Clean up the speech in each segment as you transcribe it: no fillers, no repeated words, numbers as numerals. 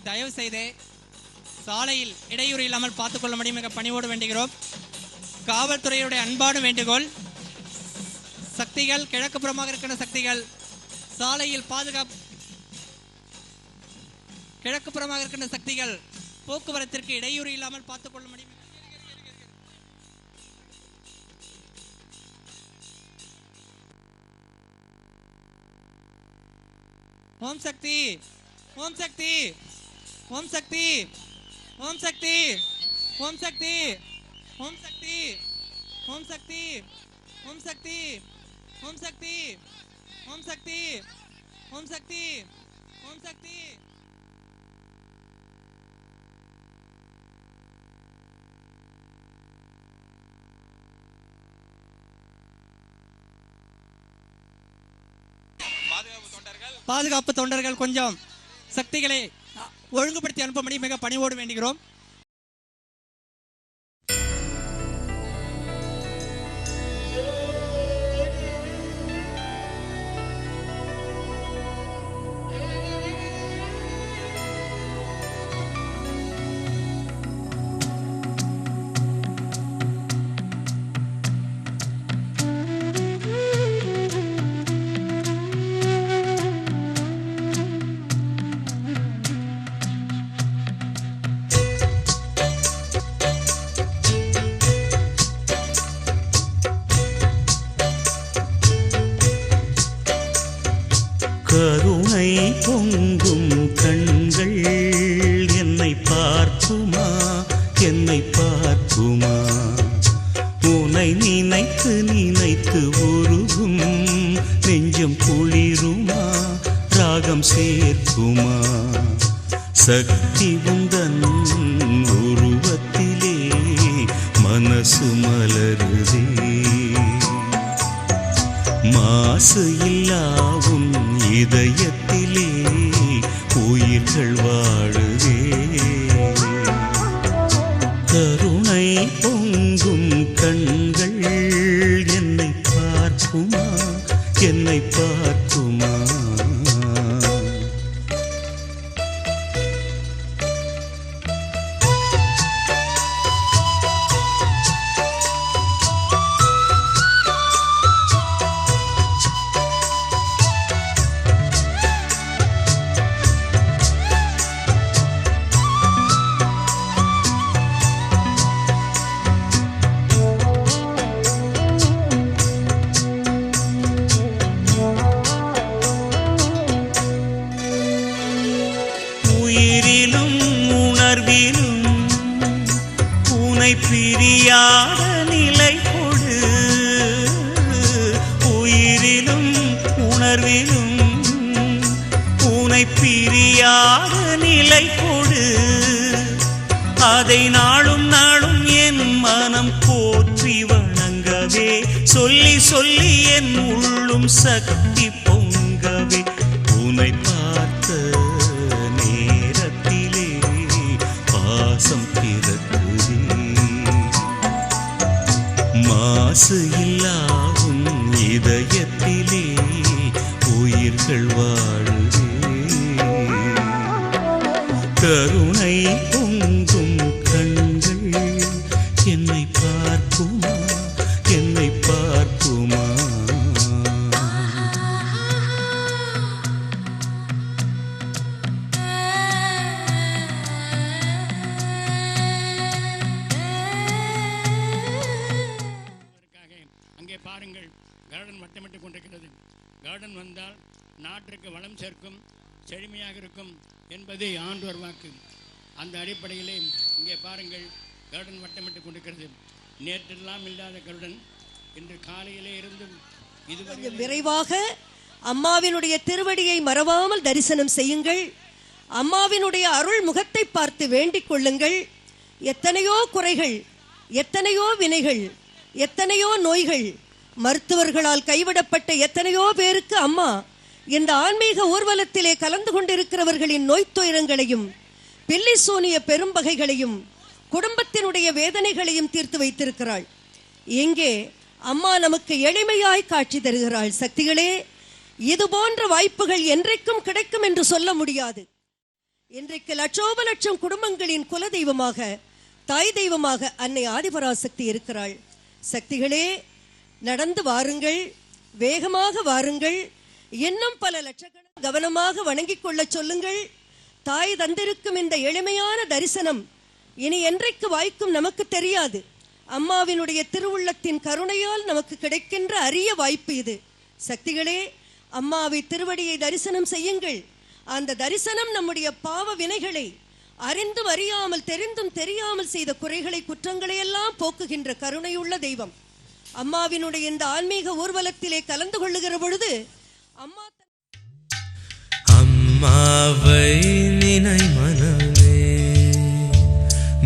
தயவு செய்து சாலையில் இடையூறு இல்லாமல் பார்த்துக் கொள்ள முடியும் மிக பணிவோடு வேண்டுகிறோம். காவல்துறையுடைய அன்பான வேண்டுகோள், சக்திகள் கிழக்கு புறமாக இருக்கின்ற சக்திகள் சாலையில் பாதுகாப்பு, கிழக்கு புறமாக இருக்கின்ற சக்திகள் போக்குவரத்திற்கு இடையூறு இல்லாமல் பார்த்துக் கொள்ள முடியும். ஓம் சக்தி, ஓம் சக்தி, ஓம் சக்தி, ஓம் சக்தி, ஓம் சக்தி, ஓம் சக்தி, ஓம் சக்தி, ஓம் சக்தி, ஓம் சக்தி, ஓம் சக்தி, ஓம் சக்தி, ஓம் சக்தி. பாதுகாப்பு தொண்டர்கள் கொஞ்சம் சக்திகளை ஒழுங்குபடுத்தி அனுப்பும்படி மிக பணிவோடு வேண்டுகிறோம். கருணை பொங்கும் கண்கள் என்னை பார்க்குமா, என்னை பார்க்குமா, பாதம் சேர்க்குமா? சக்தி உந்தன் உருவத்திலே மனசு மலருதே. மாசு இல்லாவும் இதயத்திலே உயிர்கள் வாழுதே. கருணை பொங்கும் கண்கள் என்னை பார்க்குமா? என்னை பார்க்குமா? உயிரிலும் உணர்விலும் உனை பிரியாத நிலை கொடு. உயிரிலும் உணர்விலும் உனை பிரியாத நிலை கொடு. அதை நாளும் நாளும் என் மனம் போற்றி வணங்கவே, சொல்லி சொல்லி என் உள்ளும் சக்தி பொங்கவே. உனை பார்த்த நேரத்திலே பாசம் பிறக்குதே. மாசு இல்லாவும் இதயத்திலே உயிர்கள் வாழுதே. கருணை பொங்கும் கண்கள் என்னை பார்க்குமா? என்னை பார்க்குமா? அங்கே பாருங்கள், கார்டன் வட்டமிட்டுக் கொண்டிருக்கிறது. கார்டன் வந்தால் நாட்டிற்கு வளம் சேர்க்கும், செழுமையாக இருக்கும் என்பது ஆண்டவர் வாக்கு. அந்த அடிப்படையிலே இங்கே பாருங்கள், கார்டன் வட்டமிட்டுக் கொண்டிருக்கிறது. நேற்றெல்லாம் இல்லாத கருடன் இன்று காலையிலே இருந்தும் இதுவரை விரைவாக அம்மாவினுடைய திருவடியை மறவாமல் தரிசனம் செய்யுங்கள். அம்மாவினுடைய அருள் முகத்தை பார்த்து வேண்டிக் கொள்ளுங்கள். எத்தனையோ குறைகள், எத்தனையோ வினைகள், எத்தனையோ நோய்கள், மருத்துவர்களால் கைவிடப்பட்ட எத்தனையோ பேருக்கு அம்மா இந்த ஆன்மீக ஊர்வலத்திலே கலந்து கொண்டிருக்கிறவர்களின் நோய் துயரங்களையும் பில்லி சூனிய பெரும்பகைகளையும் குடும்பத்தினுடைய வேதனைகளையும் தீர்த்து வைத்திருக்கிறாள். இங்கே அம்மா நமக்கு எளிமையாய் காட்சி தருகிறாள். சக்திகளே, இது போன்ற வாய்ப்புகள் என்றைக்கும் கிடைக்கும் என்று சொல்ல முடியாது. இன்றைக்கு லட்சோப லட்சம் குடும்பங்களின் குல தெய்வமாக, தாய் தெய்வமாக அன்னை ஆதிபராசக்தி இருக்கிறாள். சக்திகளே, நடந்து வாருங்கள், வேகமாக வாருங்கள். இன்னும் பல லட்சக்கணக்கான கவனமாக வணங்கிக் கொள்ள சொல்லுங்கள். தாய் தந்திருக்கும் இந்த எளிமையான தரிசனம் இனி என்றைக்கு வாய்க்கும் நமக்கு தெரியாது. அம்மாவினுடைய திருவுள்ளத்தின் கருணையால் நமக்கு கிடைக்கின்ற அரிய வாய்ப்பு இது. சக்திகளே, அம்மாவை திருவடியை தரிசனம் செய்யுங்கள். அந்த தரிசனம் நம்முடைய பாவ வினைகளை, அறிந்தும் அறியாமல் தெரிந்தும் தெரியாமல் செய்த குறைகளை, குற்றங்களை எல்லாம் போக்குகின்ற கருணையுள்ள தெய்வம். அம்மாவினுடைய இந்த ஆன்மீக ஊர்வலத்திலே கலந்து கொள்ளுகிற பொழுது அம்மாவை நினை மனமே,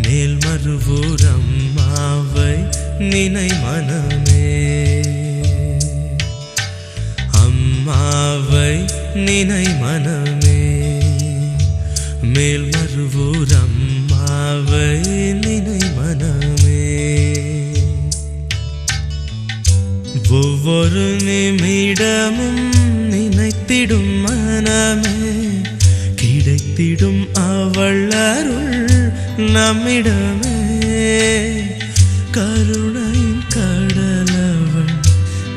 மேல்மருவூர் அம்மாவை நினை மனமே. அம்மாவை நினை மனமே, மேல்மருவூர் அம்மாவை நினை மனமே. ஒவ்வொரு நிமிடமும் நினைத்திடும் மனமே, கிடைத்திடும் அவள் அருள் நம்மிடமே. கருணையின் கடலவள்,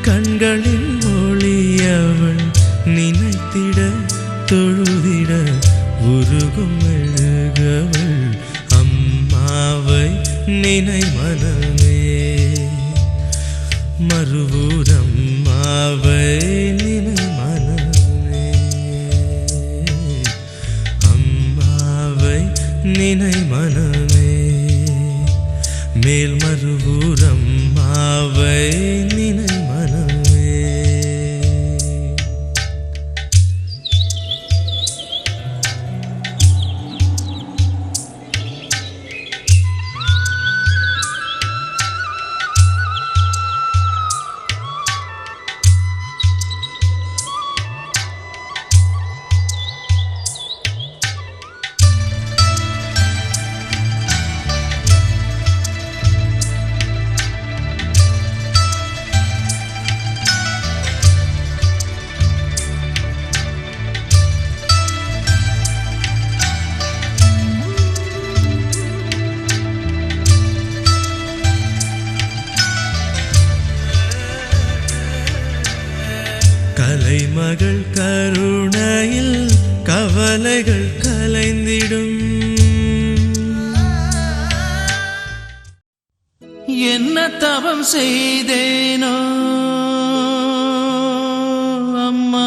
கண்களின் ஒளியவள், நினைத்திட தொழுதிட உருகும் மெழுகவள். அம்மாவை நினை மனமே, மறுவூர் அம்மாவை நினை மனமே. அம்மாவை நினை மனமே, மேல் மறுவூர் அம்மாவை நினை மனமே. கலைமகள் கருணையில் கவலைகள் கலைந்திடும். என்ன தவம் செய்தேனோ அம்மா,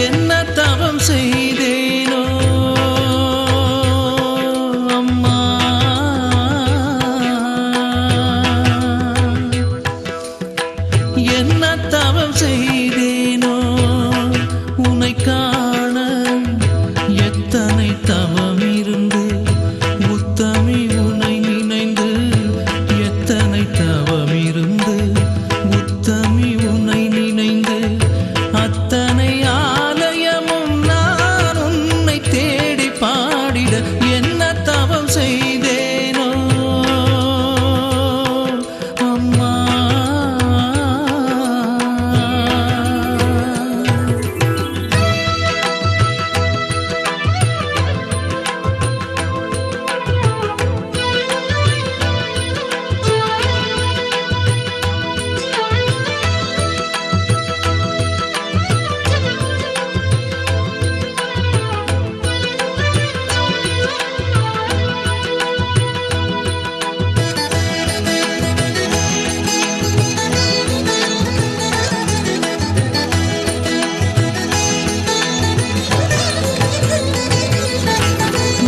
என்ன தவம் செய்தேனோ அம்மா, என்ன தவம் செய்தேனோ உன்னை காண எத்தனை தவம் இருந்து உத்தமி உன்னை நினைந்து எத்தனை தவம் இருந்து உத்தமி உன்னை நினைந்து அத்தனை ஆலயமும் நான் உன்னை தேடி பாடிட என்ன தவம் செய்தேனோ அம்மா.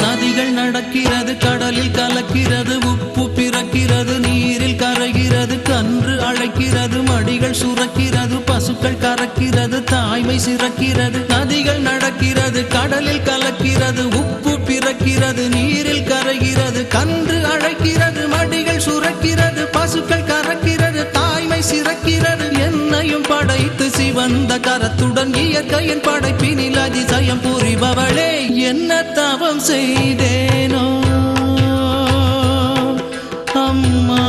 நதிகள் நடக்கிறது, கடலில் கலக்கிறது, உப்பு பிறக்கிறது, நீரில் கரைகிறது, கன்று அழைக்கிறது, மடிகள் சுரக்கிறது, பசுக்கள் கறக்கிறது, தாய்மை சிறக்கிறது. நதிகள் நடக்கிறது, கடலில் கலக்கிறது, உப்பு பிறக்கிறது, நீரில் கரைகிறது, கன்று அழைக்கிறது, மடிகள் சுரக்கிறது, பசுக்கள் கறக்கிறது, தாய்மை சிறக்கிறது. என்னையும் படைத்து சிவந்த கரத்துடன் இயற்கையின் படைப்பினில் அதிசயம் புரிபவளே, என்ன தவம் செய்தேனோ அம்மா.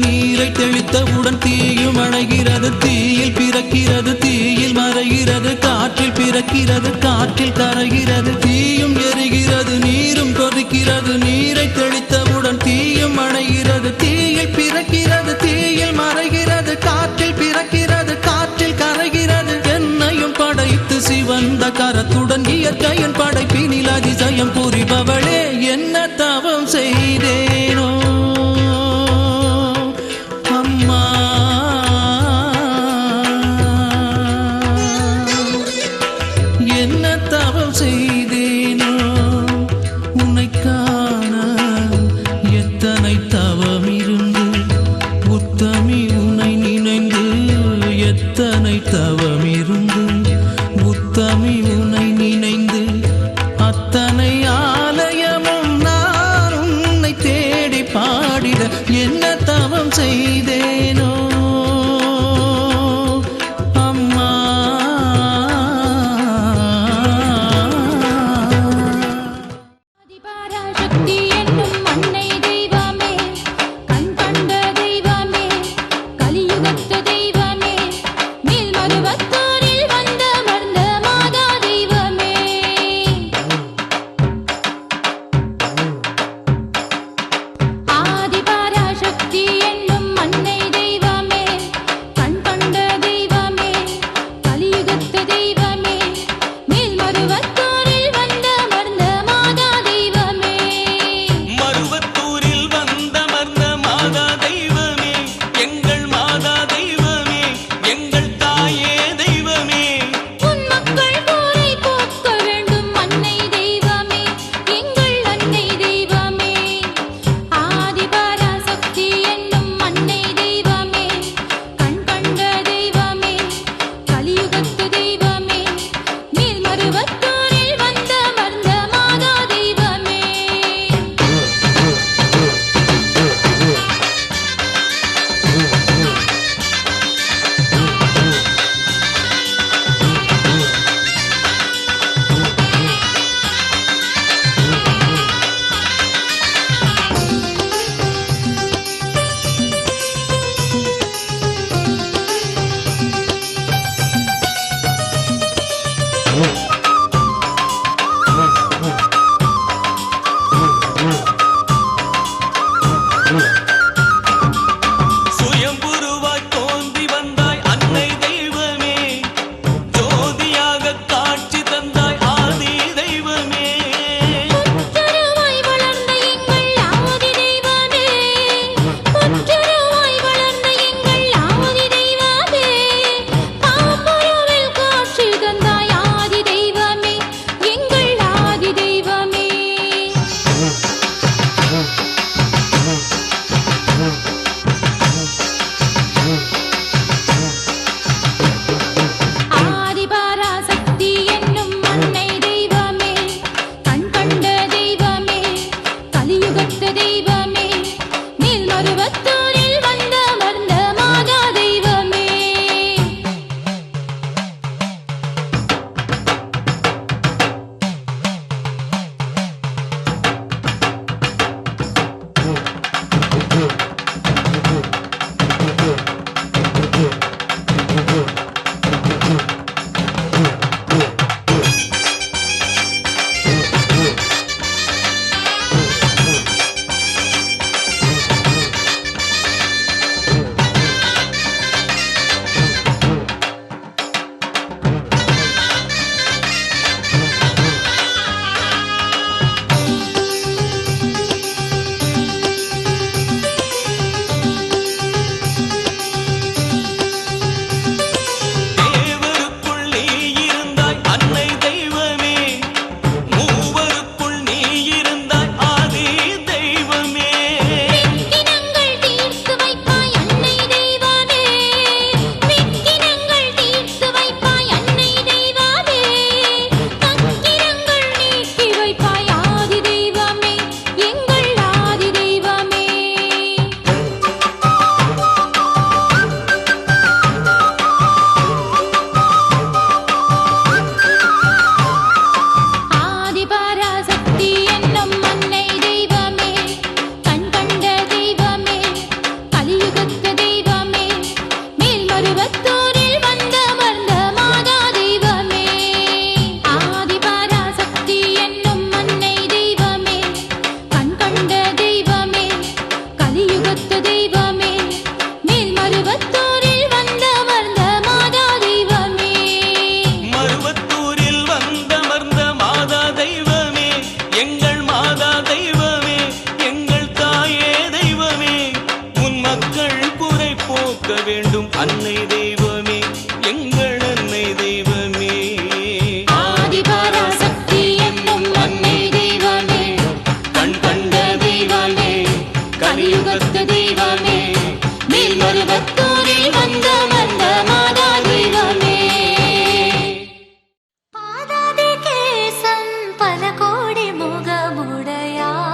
நீரை தெளித்தவுடன் தீயும் அணைகிறது, தீயில் பிறக்கிறது, தீயில் மறைகிறது, காற்றில் பிறக்கிறது, காற்றில் கரைகிறது. தீயும் எரிகிறது, நீரும் கொதிக்கிறது, நீரை தெளித்தவுடன் தீயும் அணைகிறது, தீயில் பிறக்கிறது, தீயில் மறைகிறது, காற்றில் பிறக்கிறது, காற்றில் கரைகிறது. என்னையும் படைத்து சிவந்த கரத்துடன் இயற்கையின் படைப்பினில் அதிசயம் புரிபவளே, என்ன தவம் செய்தேனோ அம்மா. என்ன தவம் செய்தேனோ உன்னை காண எத்தனை தவம் இருந்து உத்தமி உன்னை நினைந்து எத்தனை தவம் இருந்து உத்தமி உன்னை நினைந்து அத்தனை ஆலயமும் நான் உன்னை தேடி பாடிட என்ன தவம் செய்தேனோ அம்மா. ஆதிபராசக்தி என்னும் அன்னை தெய்வமே, கண் கண்ட தெய்வமே, கலியுகத்து தெய்வமே, மேல்மருவத்தூரில் வந்தமர்ந்த மாதா தெய்வமே. ஆதிபராசக்தி என்னும் அன்னை கலியுகத்த தெய்வமே மேல்மருவத்தூரில் வந்தமர்ந்த மாதா தெய்வமே தேவருக்குள் நீ இருந்தாய் அன்னை தெய்வமே, மூவருக்குள் நீ இருந்தாய் ஆதி தெய்வமே. விக்கினங்கள் தீர்த்து வைப்பாய் அன்னை தெய்வமே விக்கினங்கள் தீர்த்து வைப்பாய் அன்னை தெய்வமே தக்கிரங்கள் நீக்கி வைப்பாய் ஆதி தெய்வமே எங்கள் ஆதி தெய்வமே ஆதிபராசக்தி என்னும் அன்னை தெய்வமே கண் கண்ட தெய்வமே கலியுகத்த தெய்வமே மேல்மருவத்தூரில் வந்தமர்ந்த மாதா தெய்வமே ஆதிபராசக்தி என்னும் அன்னை தெய்வமே கண் கண்ட தெய்வமே கலியுகத்த தெய்வமே மேல்மருவத்தூரில் வந்தமர்ந்த மாதா தெய்வமே மருவத்தூரில் வந்தமர்ந்த மாதா தெய்வமே, எங்கள் மாதா தெய்வமே, எங்கள் தாயே தெய்வமே. உன் மக்கள் குறை போக்க வேண்டும் அன்னை தெய்வமே, எங்கள் அன்னை தெய்வமே. ஆதிபராசக்தி என்னும் அன்னை தெய்வமே கண் கண்ட தெய்வமே, கலியுகத்த தெய்வமே மேல்மருவத்தூரில் வந்தமர்ந்த மாதா தெய்வமே பாதாதி கேசம் பல கோடி முகமுடையாய்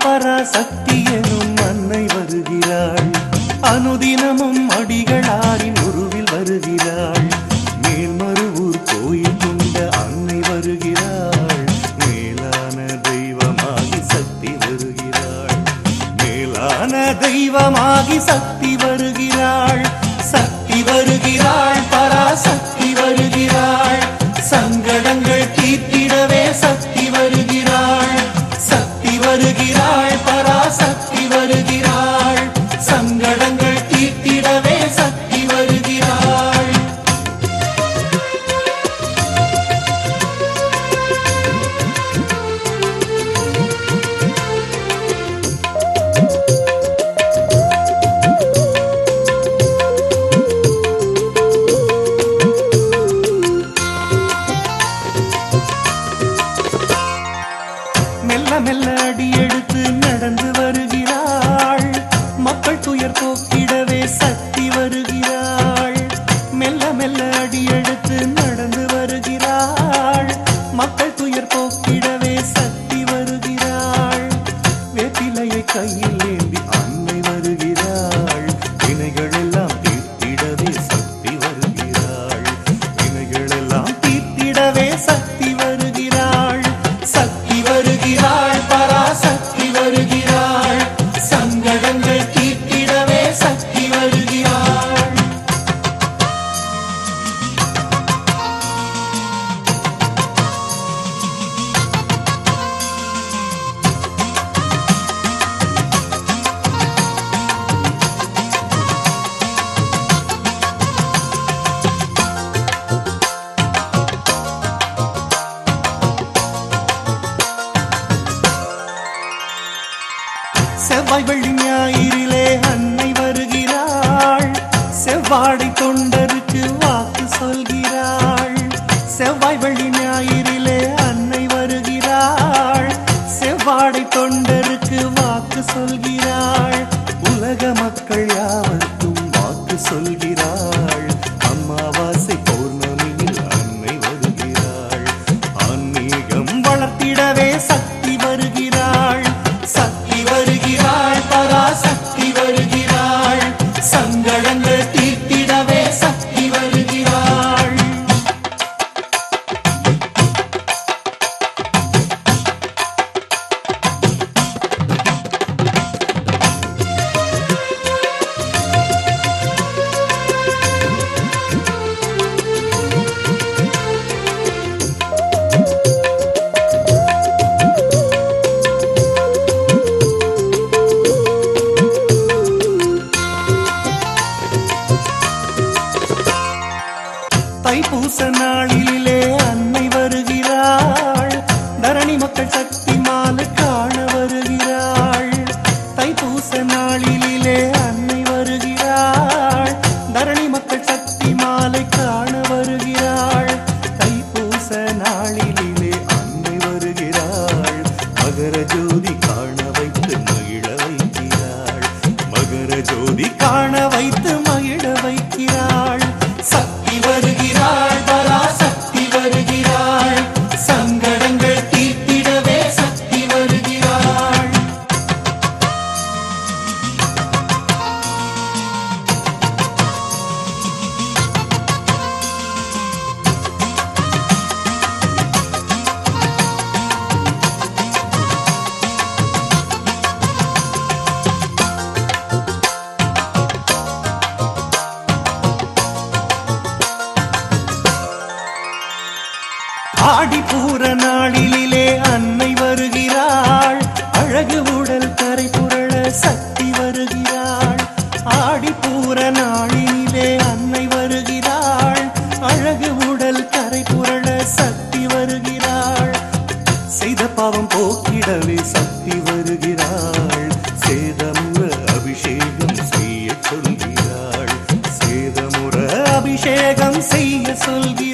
பராசக்தி எனும் அன்னை வருகிறாள். அனுதினமும் அடிகளாரின் உருவில் வருகிறாள். மேல்மருவூர் கோயில் கொண்ட அன்னை வருகிறாள். மேலான தெய்வமாகி சக்தி வருகிறாள். மேலான தெய்வமாகி சக்தி வருகிறாள். சக்தி வருகிறாள், பராசக்தி வருகிறாள். சங்கடங்கள் தீர்த்திடவே சக்தி வருகிறாள். சக்தி வருகிறாள், பராசக்தி வருகிறாள். சங்கடங்கள் தீர்த்திடவே சக்தி வருகிறாள். மெல்ல மெல்ல அடி எடுத்து நடந்து வருகிறாள். மக்கள் துயர் போக்கிடவே சக்தி வருகிறாள். மெல்ல மெல்ல அடி எடுத்து நடந்து வருகிறாள். மக்கள் துயர் போக்கிடவே சக்தி வருகிறாள். வேப்பிலையை கையில் ஏந்தி அன்னை வருகிறாள். வினைகள் எல்லாம் தீர்த்திடவே சக்தி வருகிறாள். வினைகள் எல்லாம் தீர்த்திடவே சக்தி வருகிறாள். சக்தி வருகிறாள், பராசக்தி வருகிறாள். சங்கடங்கள் தீர்த்திடவே சக்தி வருகிறாள். செவ்வாய் வெள்ளி ஞாயிறிலே அன்னை வருகிறாள். செவ்வாடை தொண்டருக்கு வாக்கு சொல்கிறாள். செவ்வாய் வெள்ளி ஞாயிறிலே அன்னை வருகிறாள். செவ்வாடை தொண்டருக்கு வாக்கு சொல்கிறாள். உலக மக்கள் யாவருக்கும் வாக்கு சொல்கிறாள். அமாவாசை பௌர்ணமியில் அன்னை வருகிறாள். ஆன்மீகம் வளர்த்திடவே சக்தி வருகிறாள். சக்தி வருகிறாள், பராசக்தி வருகிறாள். சங்கடங்கள் தீர்த்திடவே சக்தி வருகிறாள். தைப்பூச நாளிலே அன்னை வருகிறாள். தரணி மக்கள் சக்தி மாலை காண வருகிறாள். தைப்பூச நாளிலே அன்னை வருகிறாள். தரணி மக்கள் சக்தி மாலை காண வருகிறாள். தைப்பூச நாளிலே அன்னை வருகிறாள். மகர ஜோதி காண வைத்து மகிழ வைக்கிறாள். மகர ஜோதி காண வைத்து மகிழ வைக்கிறாள். சக்தி வருகிறாள், பராசக்தி வருகிறாள். சங்கடங்கள் தீர்த்திடவே சக்தி வருகிறாள். ஆடிப்பூர நாளிலே அன்னை வருகிறாள். அழகு உடல் கரை புரள சக்தி வருகிறாள். ஆடிப்பூர நாளிலே அன்னை வருகிறாள். அழகு உடல் கரை புரள சக்தி வருகிறாள். செய்த பாவம் போக்கிடவே சக்தி வருகிறாள். சேதமுற அபிஷேகம் செய்ய சொல்கிறாள். சேதமுற அபிஷேகம் செய்ய சொல்கிறாள்.